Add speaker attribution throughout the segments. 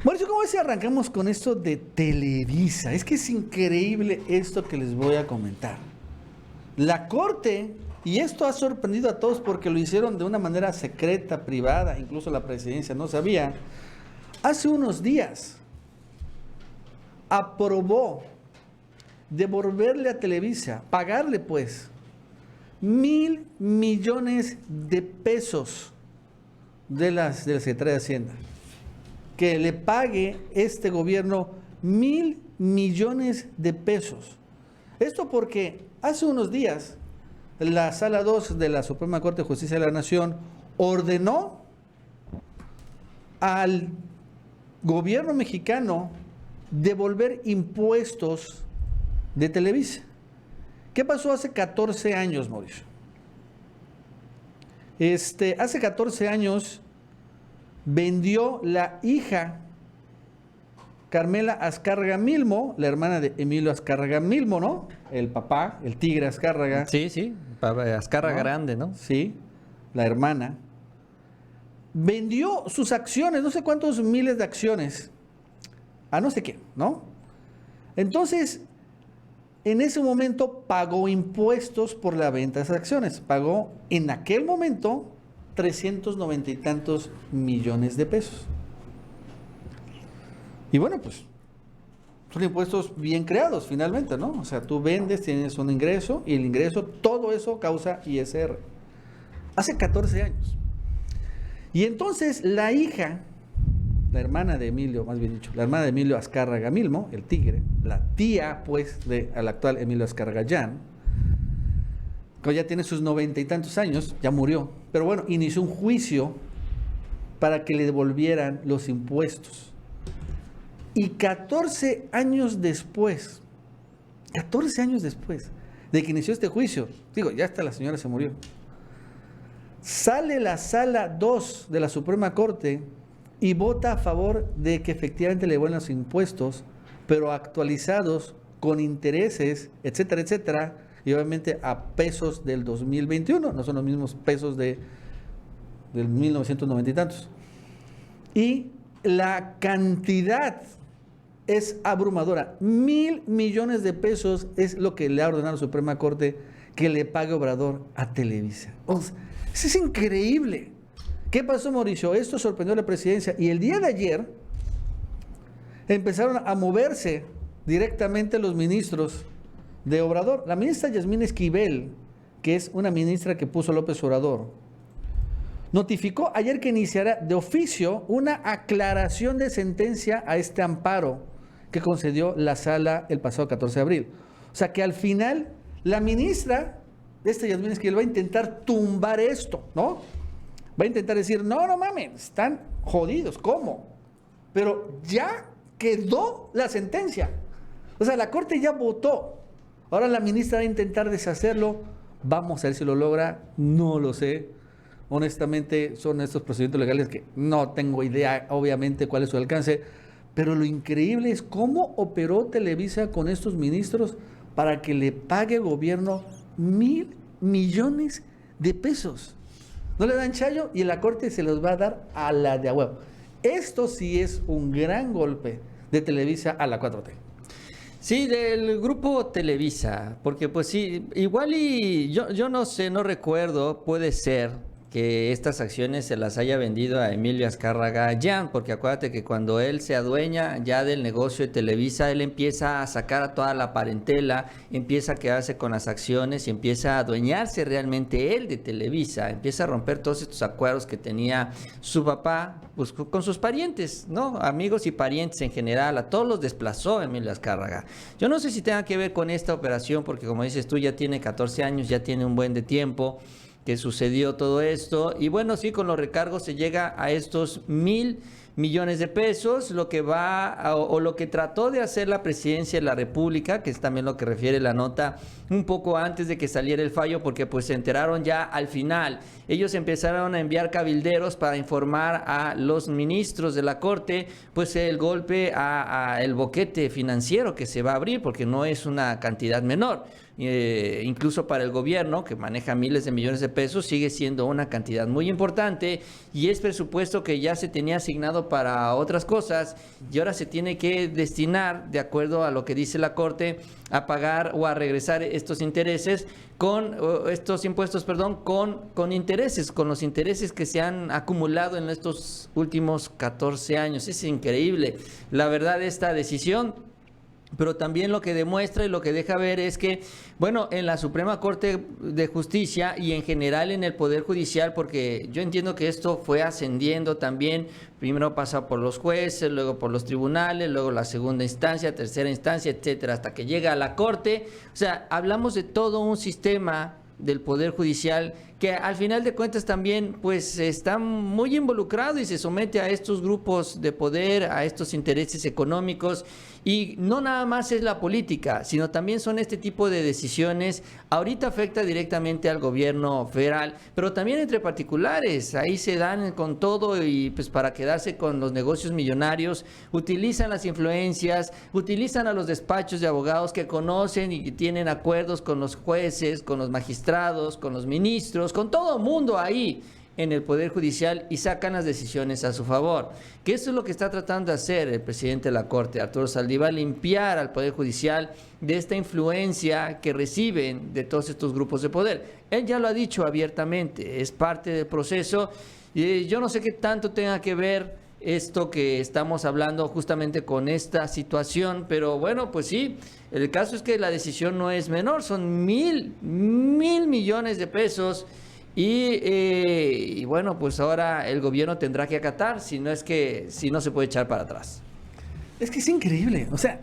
Speaker 1: Mauricio, ¿cómo ves si arrancamos con esto de Televisa? Es que es increíble esto que les voy a comentar. La Corte, y esto ha sorprendido a todos porque lo hicieron de una manera secreta, privada, incluso la presidencia no sabía, hace unos días aprobó devolverle a Televisa, pagarle pues, 1.000 millones de pesos de la Secretaría de Hacienda. Que le pague este gobierno 1.000 millones de pesos. Esto porque hace unos días la Sala 2 de la Suprema Corte de Justicia de la Nación ordenó al gobierno mexicano devolver impuestos de Televisa. ¿Qué pasó hace 14 años, Mauricio? Hace 14 años vendió la hija Carmela Azcárraga Milmo, la hermana de Emilio Azcárraga Milmo, ¿no? El papá, el tigre Azcárraga.
Speaker 2: Sí, sí, Azcárraga
Speaker 1: ¿no?
Speaker 2: Grande, ¿no?
Speaker 1: Sí, la hermana. Vendió sus acciones, no sé cuántos miles de acciones, a no sé qué, ¿no? Entonces, en ese momento pagó impuestos por la venta de esas acciones. Pagó en aquel momento 390 y tantos millones de pesos. Y bueno, pues son impuestos bien creados finalmente, ¿no? O sea, tú vendes, tienes un ingreso y el ingreso, todo eso causa ISR. Hace 14 años. Y entonces la hija, la hermana de Emilio, más bien dicho, la hermana de Emilio Azcárraga Milmo, el tigre, la tía, pues, al actual Emilio Azcárraga Llán, que ya tiene sus 90 y tantos años, ya murió, pero bueno, inició un juicio para que le devolvieran los impuestos. Y 14 años después de que inició este juicio, digo, ya hasta la señora se murió, sale la Sala 2 de la Suprema Corte y vota a favor de que efectivamente le devuelvan los impuestos, pero actualizados con intereses, etcétera, etcétera, y obviamente a pesos del 2021, no son los mismos pesos del 1990 y tantos. Y la cantidad es abrumadora. 1.000 millones de pesos es lo que le ha ordenado la Suprema Corte que le pague Obrador a Televisa. O sea, eso es increíble. ¿Qué pasó, Mauricio? Esto sorprendió a la presidencia y el día de ayer empezaron a moverse directamente los ministros de Obrador. La ministra Yasmín Esquivel, que es una ministra que puso López Obrador, notificó ayer que iniciará de oficio una aclaración de sentencia a este amparo que concedió la sala el pasado 14 de abril. O sea que al final la ministra, Yasmín Esquivel, va a intentar tumbar esto, ¿no? Va a intentar decir, no mames, están jodidos, ¿cómo? Pero ya quedó la sentencia. O sea, la Corte ya votó. Ahora la ministra va a intentar deshacerlo. Vamos a ver si lo logra. No lo sé. Honestamente, son estos procedimientos legales que no tengo idea, obviamente, cuál es su alcance. Pero lo increíble es cómo operó Televisa con estos ministros para que le pague el gobierno 1.000 millones de pesos. No le dan chayo y la Corte se los va a dar a la de a huevo. Esto sí es un gran golpe de Televisa a la 4T.
Speaker 2: Sí, del grupo Televisa, porque pues sí, igual y yo no sé, no recuerdo, puede ser que estas acciones se las haya vendido a Emilio Azcárraga Llán, porque acuérdate que cuando él se adueña ya del negocio de Televisa, él empieza a sacar a toda la parentela, empieza a quedarse con las acciones y empieza a adueñarse realmente él de Televisa, empieza a romper todos estos acuerdos que tenía su papá pues, con sus parientes, ¿no? Amigos y parientes en general, a todos los desplazó Emilio Azcárraga. Yo no sé si tenga que ver con esta operación, porque como dices tú, ya tiene 14 años, ya tiene un buen de tiempo que sucedió todo esto, y bueno, sí, con los recargos se llega a estos 1.000 millones de pesos, lo que va o lo que trató de hacer la presidencia de la República, que es también lo que refiere la nota, un poco antes de que saliera el fallo, porque pues se enteraron ya al final. Ellos empezaron a enviar cabilderos para informar a los ministros de la Corte, pues el golpe a el boquete financiero que se va a abrir, porque no es una cantidad menor. Incluso para el gobierno, que maneja miles de millones de pesos, sigue siendo una cantidad muy importante, y es presupuesto que ya se tenía asignado destinado para otras cosas y ahora se tiene que destinar, de acuerdo a lo que dice la Corte, a pagar o a regresar estos intereses estos impuestos, perdón, con intereses, con los intereses que se han acumulado en estos últimos 14 años. Es increíble, la verdad, esta decisión. Pero también lo que demuestra y lo que deja ver es que, bueno, en la Suprema Corte de Justicia y en general en el Poder Judicial, porque yo entiendo que esto fue ascendiendo también, primero pasa por los jueces, luego por los tribunales, luego la segunda instancia, tercera instancia, etcétera, hasta que llega a la Corte. O sea, hablamos de todo un sistema del Poder Judicial que al final de cuentas también pues está muy involucrado y se somete a estos grupos de poder, a estos intereses económicos, y no nada más es la política, sino también son este tipo de decisiones. Ahorita afecta directamente al gobierno federal, pero también entre particulares, ahí se dan con todo y pues para quedarse con los negocios millonarios, utilizan las influencias, utilizan a los despachos de abogados que conocen y que tienen acuerdos con los jueces, con los magistrados, con los ministros, con todo el mundo ahí en el Poder Judicial y sacan las decisiones a su favor. Que eso es lo que está tratando de hacer el presidente de la Corte, Arturo Saldívar, limpiar al Poder Judicial de esta influencia que reciben de todos estos grupos de poder. Él ya lo ha dicho abiertamente, es parte del proceso. Y yo no sé qué tanto tenga que ver esto que estamos hablando justamente con esta situación, pero bueno, pues sí, el caso es que la decisión no es menor, son mil millones de pesos. Y bueno, pues ahora el gobierno tendrá que acatar, si no se puede echar para atrás.
Speaker 1: Es que es increíble, o sea,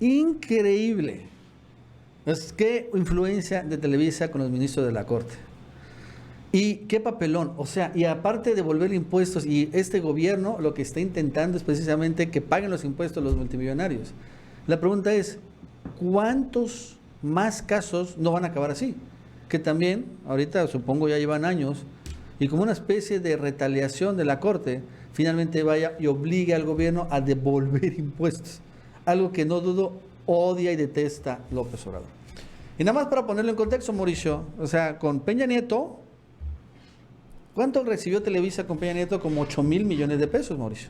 Speaker 1: increíble. Es que influencia de Televisa con los ministros de la Corte. Y qué papelón, o sea, y aparte de devolver impuestos, y este gobierno lo que está intentando es precisamente que paguen los impuestos los multimillonarios. La pregunta es, ¿cuántos más casos no van a acabar así? Que también, ahorita supongo ya llevan años, y como una especie de retaliación de la Corte, finalmente vaya y obligue al gobierno a devolver impuestos. Algo que no dudo odia y detesta López Obrador. Y nada más para ponerlo en contexto, Mauricio, o sea, con Peña Nieto, ¿cuánto recibió Televisa con Peña Nieto? Como 8,000 millones de pesos, Mauricio.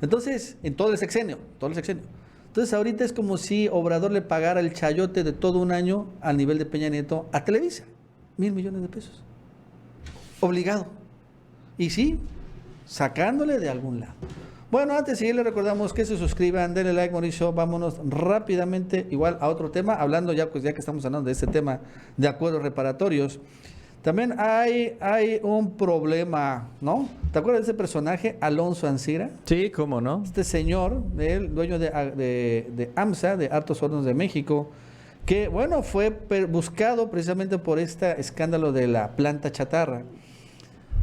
Speaker 1: Entonces, en todo el sexenio. Entonces, ahorita es como si Obrador le pagara el chayote de todo un año al nivel de Peña Nieto a Televisa. 1,000 millones de pesos. Obligado. Y sí, sacándole de algún lado. Bueno, antes de seguir, les recordamos que se suscriban, denle like, Mauricio. Vámonos rápidamente, igual a otro tema, hablando ya, pues ya que estamos hablando de este tema de acuerdos reparatorios. También hay un problema, ¿no? ¿Te acuerdas de ese personaje, Alonso Ancira?
Speaker 2: Sí, ¿cómo no?
Speaker 1: Este señor, el dueño de AMSA, de Altos Hornos de México, que, bueno, fue buscado precisamente por este escándalo de la planta chatarra.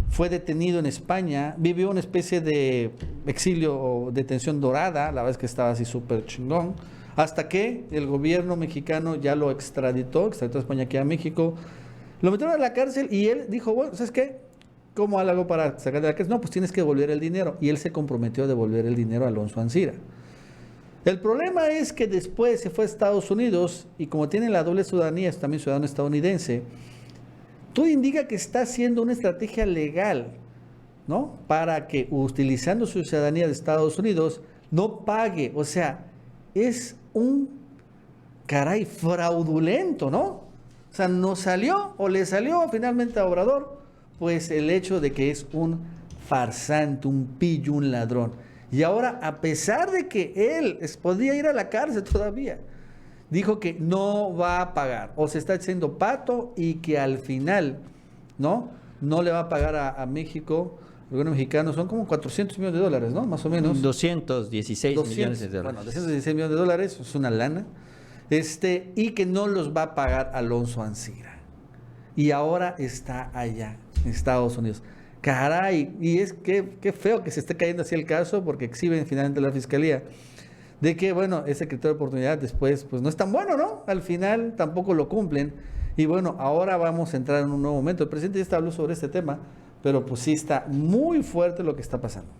Speaker 1: Fue detenido en España, vivió una especie de exilio o detención dorada, la verdad es que estaba así súper chingón, hasta que el gobierno mexicano ya lo extraditó a España, aquí a México. Lo metieron a la cárcel y él dijo, bueno, ¿sabes qué? ¿Cómo hago para sacar de la cárcel? No, pues tienes que devolver el dinero. Y él se comprometió a devolver el dinero a Alonso Ancira. El problema es que después se fue a Estados Unidos y como tiene la doble ciudadanía, es también ciudadano estadounidense, todo indica que está haciendo una estrategia legal, ¿no? Para que utilizando su ciudadanía de Estados Unidos no pague. O sea, es un caray fraudulento, ¿no? O sea, no salió o le salió finalmente a Obrador, pues el hecho de que es un farsante, un pillo, un ladrón. Y ahora, a pesar de que él podía ir a la cárcel todavía, dijo que no va a pagar o se está haciendo pato y que al final, ¿no? No le va a pagar a México, el gobierno mexicano, son como 400 millones de dólares, ¿no? Más o menos.
Speaker 2: 216 millones de dólares.
Speaker 1: Bueno, 216 millones de dólares, es una lana. Y que no los va a pagar Alonso Ancira. Y ahora está allá, en Estados Unidos. Caray, y es que feo que se esté cayendo así el caso, porque exhiben finalmente la fiscalía de que, bueno, ese criterio de oportunidad después, pues no es tan bueno, ¿no? Al final tampoco lo cumplen. Y bueno, ahora vamos a entrar en un nuevo momento. El presidente ya habló sobre este tema, pero pues sí está muy fuerte lo que está pasando.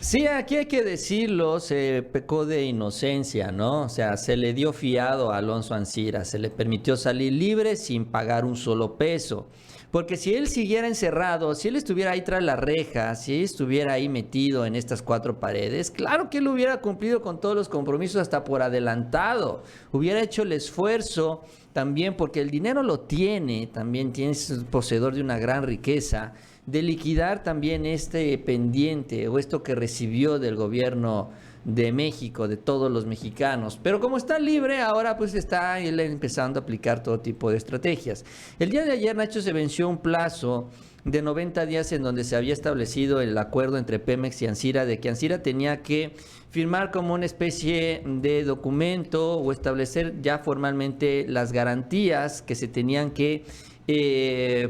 Speaker 2: Sí, aquí hay que decirlo, se pecó de inocencia, ¿no? O sea, se le dio fiado a Alonso Ancira, se le permitió salir libre sin pagar un solo peso. Porque si él siguiera encerrado, si él estuviera ahí tras las rejas, si él estuviera ahí metido en estas cuatro paredes, claro que él hubiera cumplido con todos los compromisos hasta por adelantado. Hubiera hecho el esfuerzo también, porque el dinero lo tiene, también es poseedor de una gran riqueza, de liquidar también este pendiente o esto que recibió del gobierno de México, de todos los mexicanos. Pero como está libre, ahora pues está él empezando a aplicar todo tipo de estrategias. El día de ayer, Nacho, se venció un plazo de 90 días en donde se había establecido el acuerdo entre Pemex y Ansira de que Ansira tenía que firmar como una especie de documento o establecer ya formalmente las garantías que se tenían que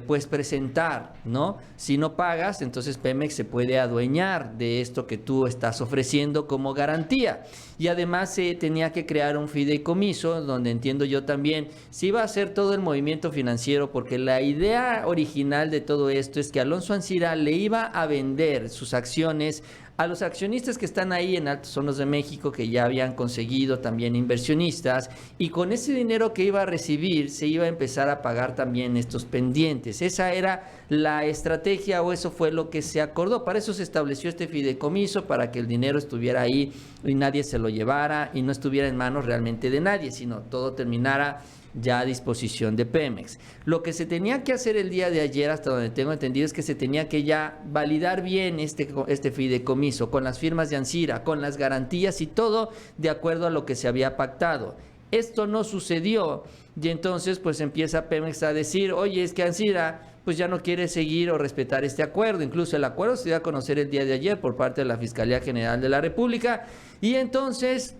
Speaker 2: pues presentar, ¿no? Si no pagas, entonces Pemex se puede adueñar de esto que tú estás ofreciendo como garantía. Y además se tenía que crear un fideicomiso, donde entiendo yo también se iba a hacer todo el movimiento financiero, porque la idea original de todo esto es que Alonso Ansira le iba a vender sus acciones a los accionistas que están ahí en Altos Hornos de México, que ya habían conseguido también inversionistas, y con ese dinero que iba a recibir se iba a empezar a pagar también estos pendientes. Esa era la estrategia, o eso fue lo que se acordó. Para eso se estableció este fideicomiso, para que el dinero estuviera ahí y nadie se lo llevara y no estuviera en manos realmente de nadie, sino todo terminara ya a disposición de Pemex. Lo que se tenía que hacer el día de ayer, hasta donde tengo entendido, es que se tenía que ya validar bien este fideicomiso con las firmas de Ansira, con las garantías y todo de acuerdo a lo que se había pactado. Esto no sucedió y entonces pues empieza Pemex a decir, oye, es que Ansira pues ya no quiere seguir o respetar este acuerdo. Incluso el acuerdo se dio a conocer el día de ayer por parte de la Fiscalía General de la República, y entonces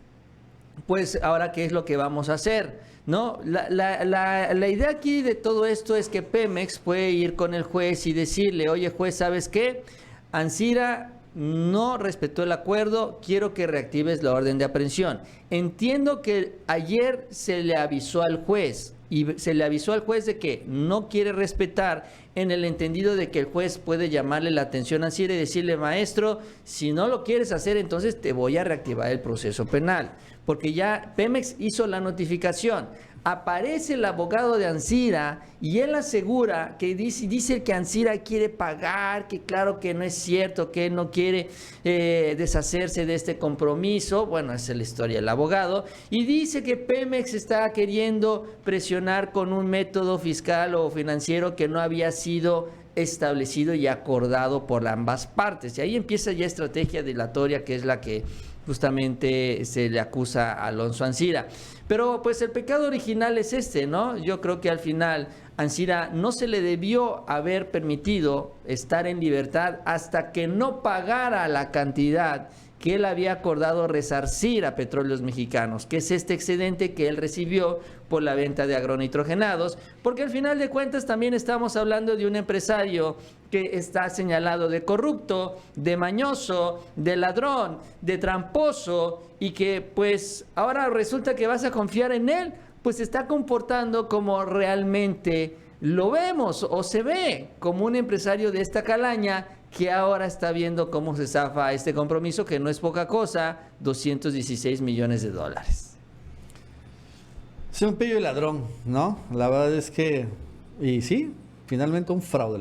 Speaker 2: pues ahora, ¿qué es lo que vamos a hacer? ¿No? La idea aquí de todo esto es que Pemex puede ir con el juez y decirle, oye juez, ¿sabes qué? Ansira no respetó el acuerdo, quiero que reactives la orden de aprehensión. Entiendo que ayer se le avisó al juez, y se le avisó al juez de que no quiere respetar, en el entendido de que el juez puede llamarle la atención a Ansira y decirle, maestro, si no lo quieres hacer, entonces te voy a reactivar el proceso penal. Porque ya Pemex hizo la notificación. Aparece el abogado de Ansira y él asegura que dice que Ansira quiere pagar, que claro que no es cierto, que él no quiere deshacerse de este compromiso. Bueno, esa es la historia del abogado. Y dice que Pemex está queriendo presionar con un método fiscal o financiero que no había sido establecido y acordado por ambas partes. Y ahí empieza ya estrategia dilatoria, que es la que justamente se le acusa a Alonso Ansira. Pero pues el pecado original es este, ¿no? Yo creo que al final Ansira no se le debió haber permitido estar en libertad hasta que no pagara la cantidad que él había acordado resarcir a Petróleos Mexicanos, que es este excedente que él recibió por la venta de agronitrogenados, porque al final de cuentas también estamos hablando de un empresario que está señalado de corrupto, de mañoso, de ladrón, de tramposo, y que pues ahora resulta que vas a confiar en él, pues se está comportando como realmente lo vemos o se ve, como un empresario de esta calaña que ahora está viendo cómo se zafa este compromiso, que no es poca cosa, 216 millones de dólares.
Speaker 1: Es un pillo y ladrón, ¿no? La verdad es que, y sí, finalmente un fraude.